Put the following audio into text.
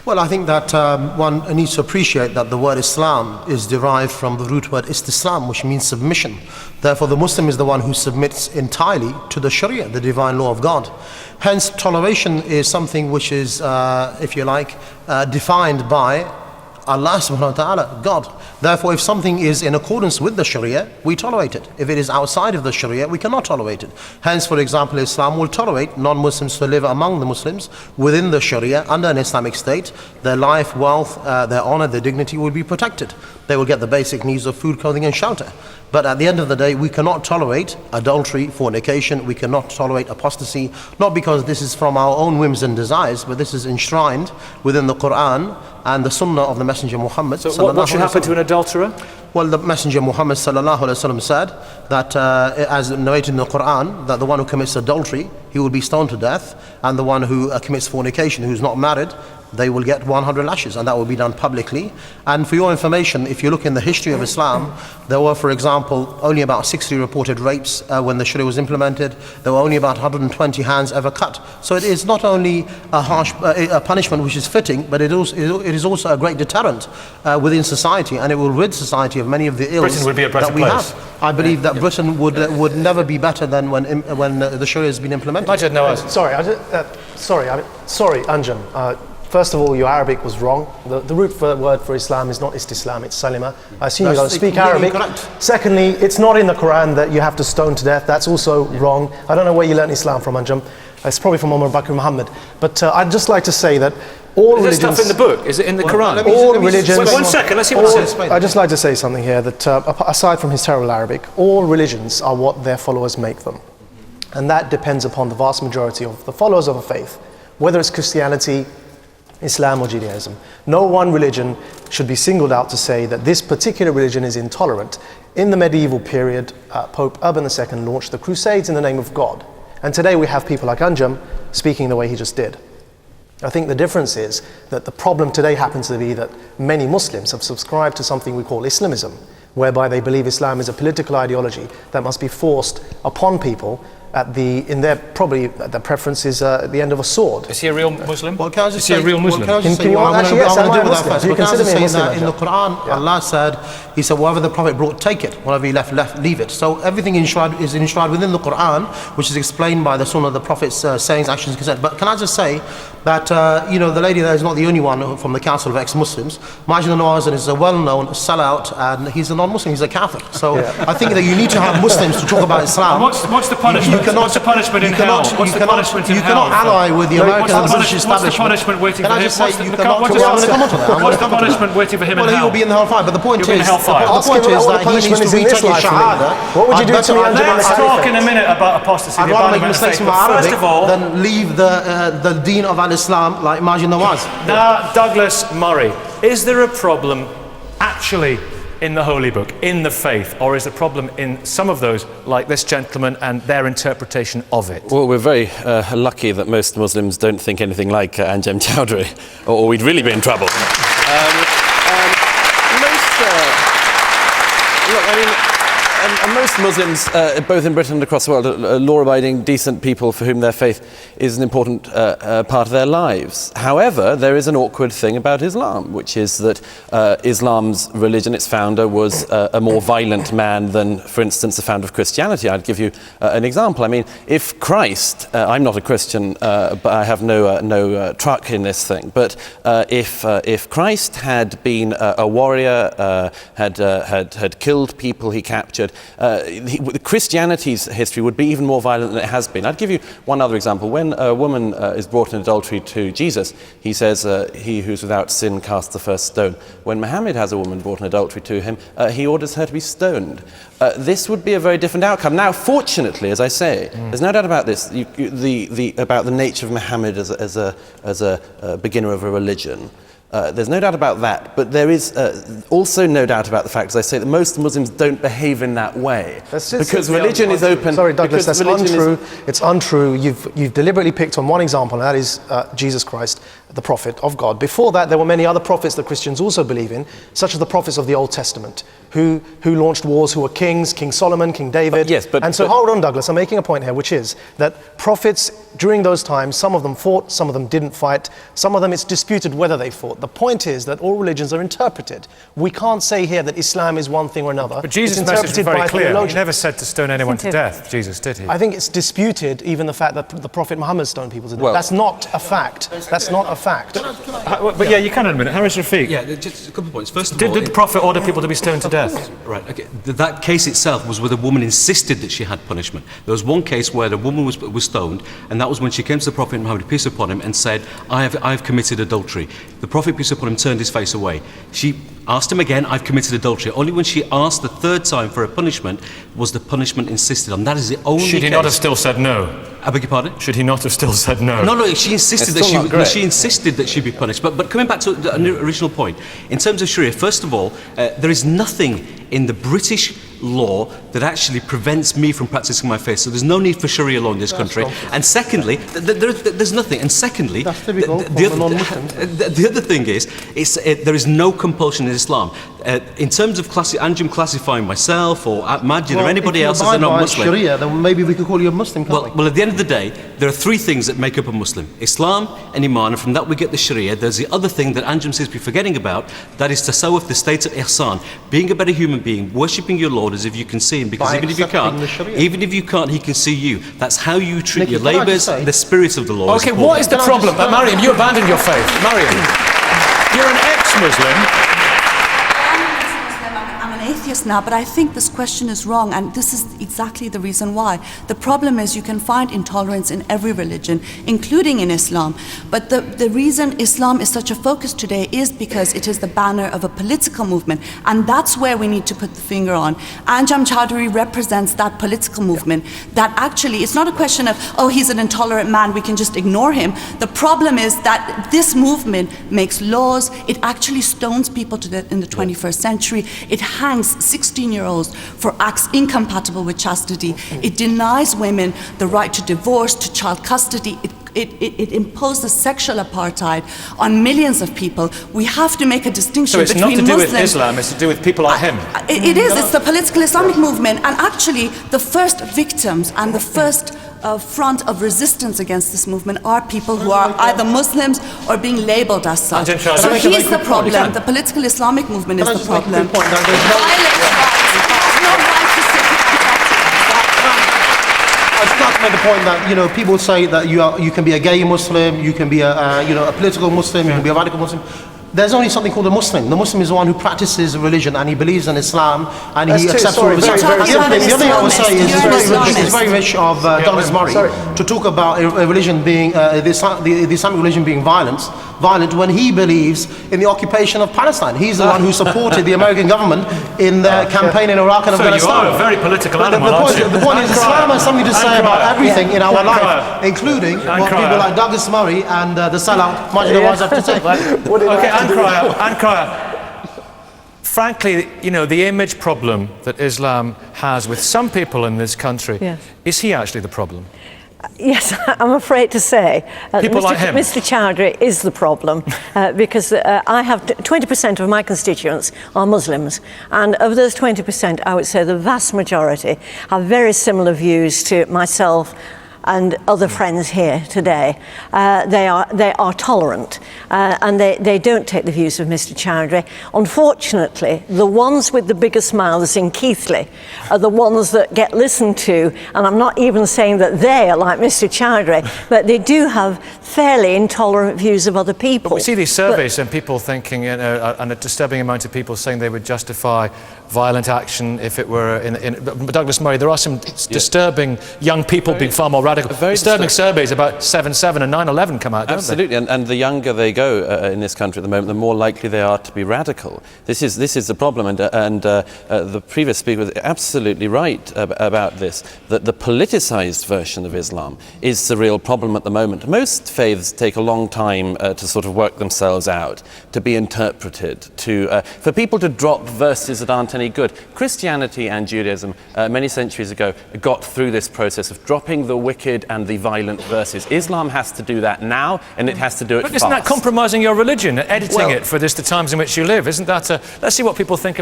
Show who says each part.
Speaker 1: Well, I think that one needs to appreciate that the word Islam is derived from the root word istislam, which means submission. Therefore, the Muslim is the one who submits entirely to the Sharia, the divine law of God. Hence, toleration is something which is, if you like, defined by Allah subhanahu wa ta'ala, God. Therefore, if something is in accordance with the Sharia, we tolerate it. If it is outside of the Sharia, we cannot tolerate it. Hence, for example, Islam will tolerate non-Muslims to live among the Muslims within the Sharia under an Islamic state. Their life, wealth, their honor, their dignity will be protected. They will get the basic needs of food, clothing and shelter. But at the end of the day, we cannot tolerate adultery, fornication, we cannot tolerate apostasy, not because this is from our own whims and desires, but this is enshrined within the Quran and the Sunnah of the Messenger Muhammad.
Speaker 2: So what should happen to an adulterer?
Speaker 1: Well, the Messenger Muhammad sallallahu alaihi wasallam said that, as narrated in the Quran, that the one who commits adultery, he will be stoned to death, and the one who commits fornication, who's not married, they will get 100 lashes, and that will be done publicly. And for your information, if you look in the history of Islam, there were, for example, only about 60 reported rapes when the Sharia was implemented. There were only about 120 hands ever cut. So it is not only a harsh a punishment which is fitting, but it is also a great deterrent within society, and it will rid society of many of the ills that we have. I believe that Britain would never be better than when the Sharia has been implemented.
Speaker 2: Maajid Nawaz.
Speaker 3: Sorry, Anjem. First of all, your Arabic was wrong. The root word for Islam is not Istislam, it's Salima. I assume you don't speak Arabic.
Speaker 1: Correct.
Speaker 3: Secondly, it's not in the Quran that you have to stone to death. That's also wrong. I don't know where you learned Islam from, Anjem. It's probably from Umar Bakr Muhammad. But I'd just like to say that all religions...
Speaker 2: Is there stuff in the book? Is it in the Quran?
Speaker 3: All religions...
Speaker 2: Wait, 1 second, let's see what it says.
Speaker 3: I'd just like to say something here, that aside from his terrible Arabic, all religions are what their followers make them. And that depends upon the vast majority of the followers of a faith, whether it's Christianity, Islam or Judaism. No one religion should be singled out to say that this particular religion is intolerant. In the medieval period, Pope Urban II launched the Crusades in the name of God. And today we have people like Anjem speaking the way he just did. I think the difference is that the problem today happens to be that many Muslims have subscribed to something we call Islamism, whereby they believe Islam is a political ideology that must be forced upon people their preference is at the end of a sword.
Speaker 2: Is he a real Muslim?
Speaker 1: Well, can I just
Speaker 2: is he a real Muslim?
Speaker 1: Can
Speaker 3: you actually, yes, am I a Muslim?
Speaker 1: Do you consider me a Muslim? In the Quran, Allah said, He said, whatever the Prophet brought, take it. Whatever he left, leave it. So everything is enshrined within the Quran, which is explained by the Sunnah of the Prophet's sayings, actions, consent. But can I just say that, the lady there is not the only one from the Council of Ex-Muslims. Maajid Nawaz is a well-known sellout, and he's a non-Muslim, he's a Catholic. So I think that you need to have Muslims to talk about Islam.
Speaker 2: What's the punishment? What's the punishment in hell? What's the punishment in hell?
Speaker 1: You cannot ally with the American and British establishment.
Speaker 2: What's the punishment waiting for him?
Speaker 1: What's
Speaker 2: the punishment waiting for him in hell?
Speaker 1: Well, he will be in the hellfire. But the point is that he needs to retake his shahada.
Speaker 3: What would you do to me?
Speaker 2: Let's talk in a minute about apostasy.
Speaker 1: I'd rather make mistakes from Arabic than leave the deen of al-Islam like Maajid Nawaz.
Speaker 2: Now, Douglas Murray, is there a problem actually in the Holy Book, in the faith, or is the problem in some of those, like this gentleman and their interpretation of it?
Speaker 4: Well, we're very lucky that most Muslims don't think anything like Anjem Choudary, or we'd really be in trouble. Most Muslims, both in Britain and across the world, are law-abiding, decent people for whom their faith is an important part of their lives. However, there is an awkward thing about Islam, which is that Islam's religion, its founder, was a more violent man than, for instance, the founder of Christianity. I'd give you an example. I mean, if Christ, I'm not a Christian, but I have no truck in this thing, but if Christ had been a warrior, had killed people he captured, Christianity's history would be even more violent than it has been. I'd give you one other example. When a woman is brought in adultery to Jesus, he says, he who's without sin casts the first stone. When Muhammad has a woman brought in adultery to him, he orders her to be stoned. This would be a very different outcome. Now, fortunately, as I say, there's no doubt about this, about the nature of Muhammad as a beginner of a religion. There's no doubt about that, but there is also no doubt about the fact, as I say, that most Muslims don't behave in that way. Because religion is open.
Speaker 3: Sorry, Douglas, that's untrue. It's untrue. You've deliberately picked on one example, and that is Jesus Christ, the prophet of God. Before that, there were many other prophets that Christians also believe in, such as the prophets of the Old Testament. who launched wars, who were kings, King Solomon, King David. Hold on, Douglas, I'm making a point here, which is that prophets during those times, some of them fought, some of them didn't fight, some of them it's disputed whether they fought. The point is that all religions are interpreted. We can't say here that Islam is one thing or another.
Speaker 2: But Jesus' message was very clear. He never said to stone anyone to death, Jesus, did he?
Speaker 3: I think it's disputed, even the fact that the Prophet Muhammad stoned people to death. That's not a fact. That's not a fact.
Speaker 2: But yeah, you can in a minute. Harris Rafiq.
Speaker 5: Yeah, just a couple of points. First of all,
Speaker 2: did the Prophet order people to be stoned to death?
Speaker 5: Right, okay. That case itself was where the woman insisted that she had punishment. There was one case where the woman was stoned, and that was when she came to the Prophet Muhammad, peace upon him, and said, I have committed adultery. The Prophet, peace upon him, turned his face away. She asked him again, I've committed adultery. Only when she asked the third time for a punishment was the punishment insisted on. That is the only
Speaker 2: Should he
Speaker 5: case.
Speaker 2: not have still said no?
Speaker 5: I beg your pardon?
Speaker 2: Should he not have still said no?
Speaker 5: No, she insisted that she be punished. But coming back to the original point, in terms of Sharia, first of all, there is nothing in the British law that actually prevents me from practicing my faith. So there's no need for Sharia law in this country. And secondly, there's nothing. And secondly, the other thing is there is no compulsion in Islam. In terms of Anjem classifying myself or Majid or anybody else as a non-Muslim,
Speaker 1: Sharia, then maybe we could call you a Muslim, can't we?
Speaker 5: Well, at the end of the day, there are three things that make up a Muslim: Islam and Iman, and from that we get the Sharia. There's the other thing that Anjem seems to be forgetting about, that is tasawwuf, the state of ihsan, being a better human being, worshipping your Lord as if you can see him, because even if you can't, he can see you. That's how you treat
Speaker 1: Nicky,
Speaker 5: your labours, the spirit of the law.
Speaker 2: Okay, what is the problem? Mariam, you abandoned your faith. Mariam, you're an ex-Muslim.
Speaker 6: Atheist now, but I think this question is wrong, and this is exactly the reason why. The problem is you can find intolerance in every religion, including in Islam, but the reason Islam is such a focus today is because it is the banner of a political movement, and that's where we need to put the finger on. Anjem Choudary represents that political movement that actually, it's not a question of, oh, he's an intolerant man, we can just ignore him. The problem is that this movement makes laws, it actually stones people to death in the 21st century, it hangs 16-year-olds for acts incompatible with chastity. It denies women the right to divorce, to child custody. It imposes sexual apartheid on millions of people. We have to make a distinction between Muslims.
Speaker 2: So it's not to do with Islam, it's to do with people like him.
Speaker 6: It is, it's the political Islamic movement, and actually the first victims and the first front of resistance against this movement are people who are either Muslims or being labelled as such. So he's the problem. The political Islamic movement is the problem.
Speaker 1: I just like to make the point that people say that you can be a gay Muslim, you can be a political Muslim, you can be a radical Muslim. There's only something called a Muslim. The Muslim is the one who practices religion and he believes in Islam and he accepts all religion. The other thing I would say is it's very rich of Douglas Murray to talk about a religion being the Islamic religion being violent when he believes in the occupation of Palestine. He's the one who supported the American government in their campaign in Iraq and Afghanistan.
Speaker 2: So you are a very political animal, aren't you?
Speaker 1: The point is Islam has something to say about everything in our life, incling what people like Douglas Murray and the sellout Maajid Nawaz have to say.
Speaker 2: Okay, Anne Cryer, frankly, the image problem that Islam has with some people in this country, is he actually the problem?
Speaker 7: Yes, I'm afraid to say.
Speaker 2: People like him.
Speaker 7: Mr. Choudary is the problem because I have 20% of my constituents are Muslims, and of those 20%, I would say the vast majority have very similar views to myself and other friends here today. They are tolerant and they don't take the views of Mr. Choudary. Unfortunately, the ones with the biggest mouths in Keighley are the ones that get listened to, and I'm not even saying that they are like Mr. Choudary, but they do have fairly intolerant views of other people.
Speaker 2: But we see these surveys and people thinking, and a disturbing amount of people saying they would justify violent action if it were but Douglas Murray, there are some disturbing young people being far more radical. Disturbing surveys about 7/7 and 9/11 come out, don't they?
Speaker 4: Absolutely, and the younger they go in this country at the moment, the more likely they are to be radical. This is the problem, and the previous speaker was absolutely right about this, that the politicised version of Islam is the real problem at the moment. Most faiths take a long time to sort of work themselves out, to be interpreted, for people to drop verses that aren't any good. Christianity and Judaism many centuries ago got through this process of dropping the wicked and the violent verses. Islam has to do that now, and it has to do it fast.
Speaker 2: But isn't that compromising your religion, editing it for the times in which you live? Isn't that let's see what people think